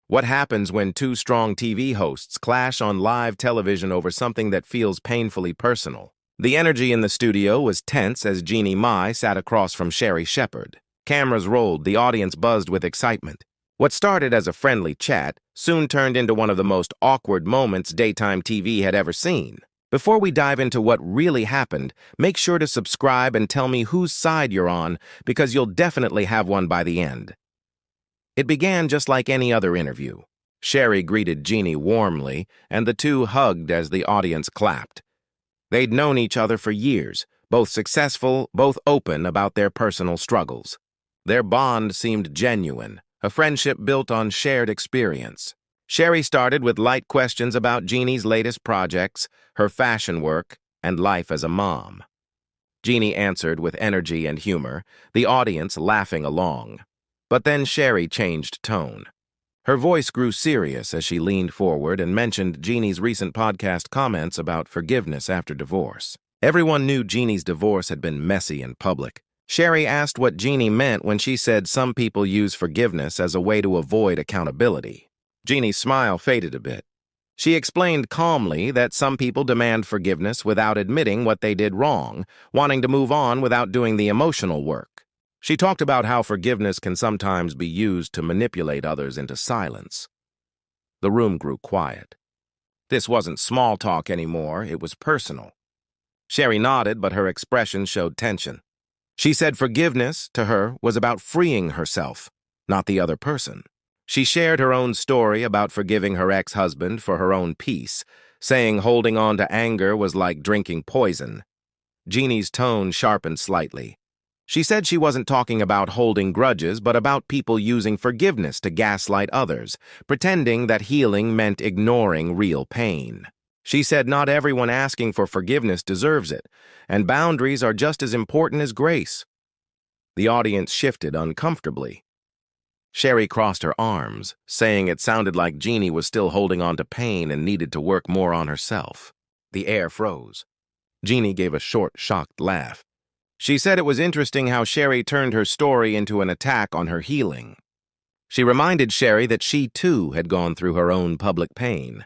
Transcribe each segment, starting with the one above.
What happens when two strong TV hosts clash on live television over something that feels painfully personal? The energy in the studio was tense as Jeannie Mai sat across from Sherri Shepherd. Cameras rolled, the audience buzzed with excitement. What started as a friendly chat soon turned into one of the most awkward moments daytime TV had ever seen. Before we dive into what really happened, make sure to subscribe and tell me whose side you're on, because you'll definitely have one by the end. It began just like any other interview. Sherri greeted Jeannie warmly, and the two hugged as the audience clapped. They'd known each other for years, both successful, both open about their personal struggles. Their bond seemed genuine, a friendship built on shared experience. Sherri started with light questions about Jeannie's latest projects, her fashion work, and life as a mom. Jeannie answered with energy and humor, the audience laughing along. But then Sherri changed tone. Her voice grew serious as she leaned forward and mentioned Jeannie's recent podcast comments about forgiveness after divorce. Everyone knew Jeannie's divorce had been messy and public. Sherri asked what Jeannie meant when she said some people use forgiveness as a way to avoid accountability. Jeannie's smile faded a bit. She explained calmly that some people demand forgiveness without admitting what they did wrong, wanting to move on without doing the emotional work. She talked about how forgiveness can sometimes be used to manipulate others into silence. The room grew quiet. This wasn't small talk anymore, it was personal. Sherri nodded, but her expression showed tension. She said forgiveness, to her, was about freeing herself, not the other person. She shared her own story about forgiving her ex-husband for her own peace, saying holding on to anger was like drinking poison. Jeannie's tone sharpened slightly. She said she wasn't talking about holding grudges, but about people using forgiveness to gaslight others, pretending that healing meant ignoring real pain. She said not everyone asking for forgiveness deserves it, and boundaries are just as important as grace. The audience shifted uncomfortably. Sherri crossed her arms, saying it sounded like Jeannie was still holding on to pain and needed to work more on herself. The air froze. Jeannie gave a short, shocked laugh. She said it was interesting how Sherri turned her story into an attack on her healing. She reminded Sherri that she, too, had gone through her own public pain.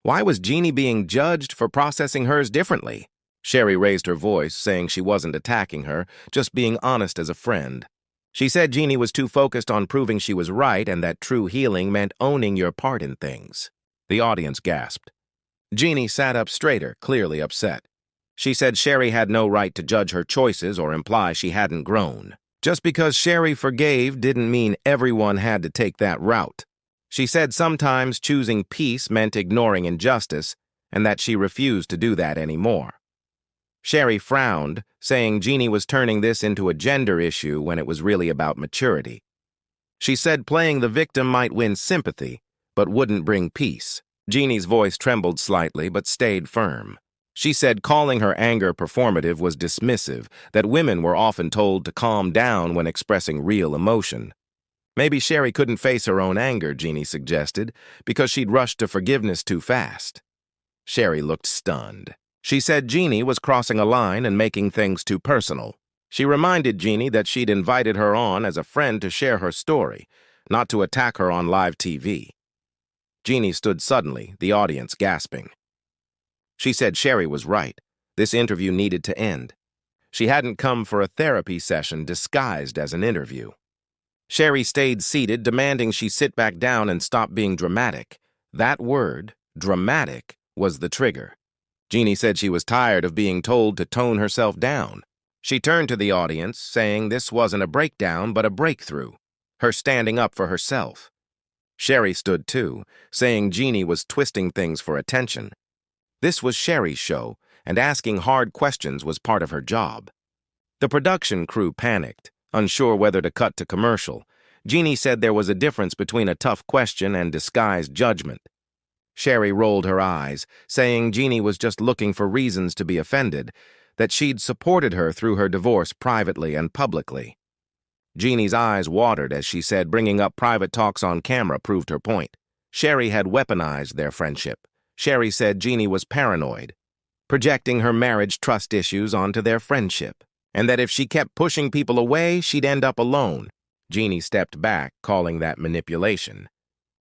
Why was Jeannie being judged for processing hers differently? Sherri raised her voice, saying she wasn't attacking her, just being honest as a friend. She said Jeannie was too focused on proving she was right and that true healing meant owning your part in things. The audience gasped. Jeannie sat up straighter, clearly upset. She said Sherri had no right to judge her choices or imply she hadn't grown. Just because Sherri forgave didn't mean everyone had to take that route. She said sometimes choosing peace meant ignoring injustice, and that she refused to do that anymore. Sherri frowned, saying Jeannie was turning this into a gender issue when it was really about maturity. She said playing the victim might win sympathy, but wouldn't bring peace. Jeannie's voice trembled slightly, but stayed firm. She said calling her anger performative was dismissive, that women were often told to calm down when expressing real emotion. Maybe Sherri couldn't face her own anger, Jeannie suggested, because she'd rushed to forgiveness too fast. Sherri looked stunned. She said Jeannie was crossing a line and making things too personal. She reminded Jeannie that she'd invited her on as a friend to share her story, not to attack her on live TV. Jeannie stood suddenly, the audience gasping. She said Sherri was right. This interview needed to end. She hadn't come for a therapy session disguised as an interview. Sherri stayed seated, demanding she sit back down and stop being dramatic. That word, dramatic, was the trigger. Jeannie said she was tired of being told to tone herself down. She turned to the audience, saying this wasn't a breakdown but a breakthrough, her standing up for herself. Sherri stood too, saying Jeannie was twisting things for attention. This was Sherri's show, and asking hard questions was part of her job. The production crew panicked, unsure whether to cut to commercial. Jeannie said there was a difference between a tough question and disguised judgment. Sherri rolled her eyes, saying Jeannie was just looking for reasons to be offended, that she'd supported her through her divorce privately and publicly. Jeannie's eyes watered as she said bringing up private talks on camera proved her point. Sherri had weaponized their friendship. Sherri said Jeannie was paranoid, projecting her marriage trust issues onto their friendship, and that if she kept pushing people away, she'd end up alone. Jeannie stepped back, calling that manipulation.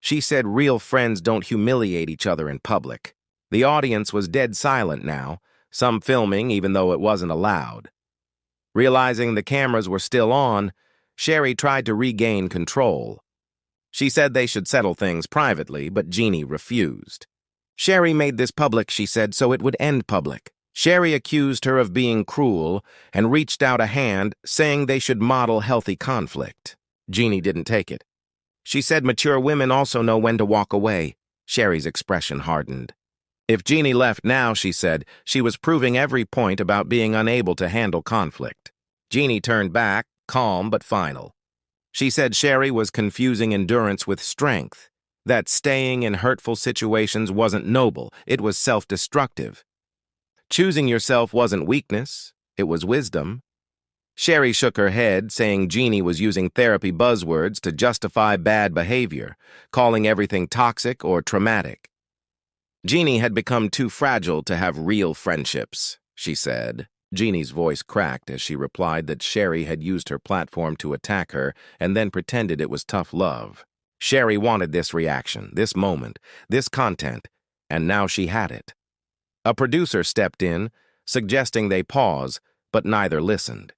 She said real friends don't humiliate each other in public. The audience was dead silent now, some filming even though it wasn't allowed. Realizing the cameras were still on, Sherri tried to regain control. She said they should settle things privately, but Jeannie refused. Sherri made this public, she said, so it would end public. Sherri accused her of being cruel and reached out a hand, saying they should model healthy conflict. Jeannie didn't take it. She said mature women also know when to walk away. Sherri's expression hardened. If Jeannie left now, she said, she was proving every point about being unable to handle conflict. Jeannie turned back, calm but final. She said Sherri was confusing endurance with strength, that staying in hurtful situations wasn't noble, it was self-destructive. Choosing yourself wasn't weakness, it was wisdom. Sherri shook her head, saying Jeannie was using therapy buzzwords to justify bad behavior, calling everything toxic or traumatic. Jeannie had become too fragile to have real friendships, she said. Jeannie's voice cracked as she replied that Sherri had used her platform to attack her and then pretended it was tough love. Sherri wanted this reaction, this moment, this content, and now she had it. A producer stepped in, suggesting they pause, but neither listened.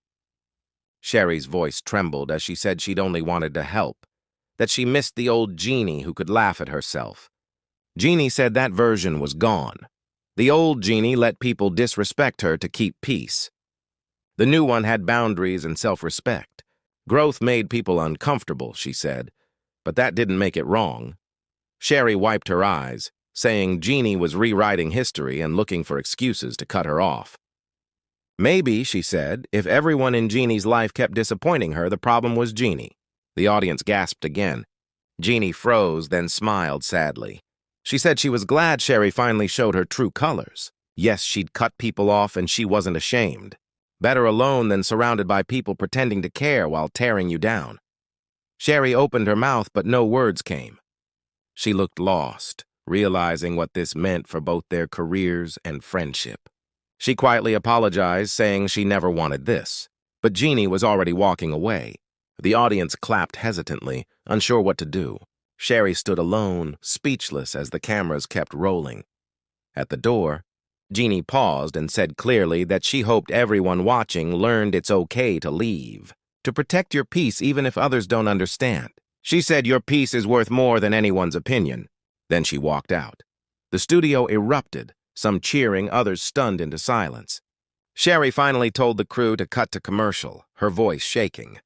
Sherri's voice trembled as she said she'd only wanted to help, that she missed the old Jeannie who could laugh at herself. Jeannie said that version was gone. The old Jeannie let people disrespect her to keep peace. The new one had boundaries and self-respect. Growth made people uncomfortable, she said, but that didn't make it wrong. Sherri wiped her eyes, saying Jeannie was rewriting history and looking for excuses to cut her off. Maybe, she said, if everyone in Jeannie's life kept disappointing her, the problem was Jeannie. The audience gasped again. Jeannie froze, then smiled sadly. She said she was glad Sherri finally showed her true colors. Yes, she'd cut people off and she wasn't ashamed. Better alone than surrounded by people pretending to care while tearing you down. Sherri opened her mouth, but no words came. She looked lost, realizing what this meant for both their careers and friendship. She quietly apologized, saying she never wanted this. But Jeannie was already walking away. The audience clapped hesitantly, unsure what to do. Sherri stood alone, speechless as the cameras kept rolling. At the door, Jeannie paused and said clearly that she hoped everyone watching learned it's okay to leave, to protect your peace even if others don't understand. She said your peace is worth more than anyone's opinion. Then she walked out. The studio erupted, some cheering, others stunned into silence. Sherri finally told the crew to cut to commercial, her voice shaking.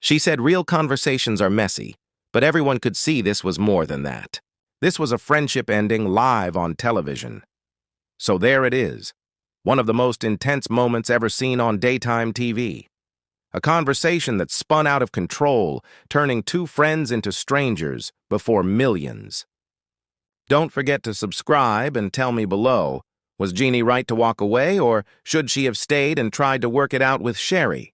She said real conversations are messy, but everyone could see this was more than that. This was a friendship ending live on television. So there it is, one of the most intense moments ever seen on daytime TV. A conversation that spun out of control, turning two friends into strangers before millions. Don't forget to subscribe and tell me below, was Jeannie right to walk away, or should she have stayed and tried to work it out with Sherri?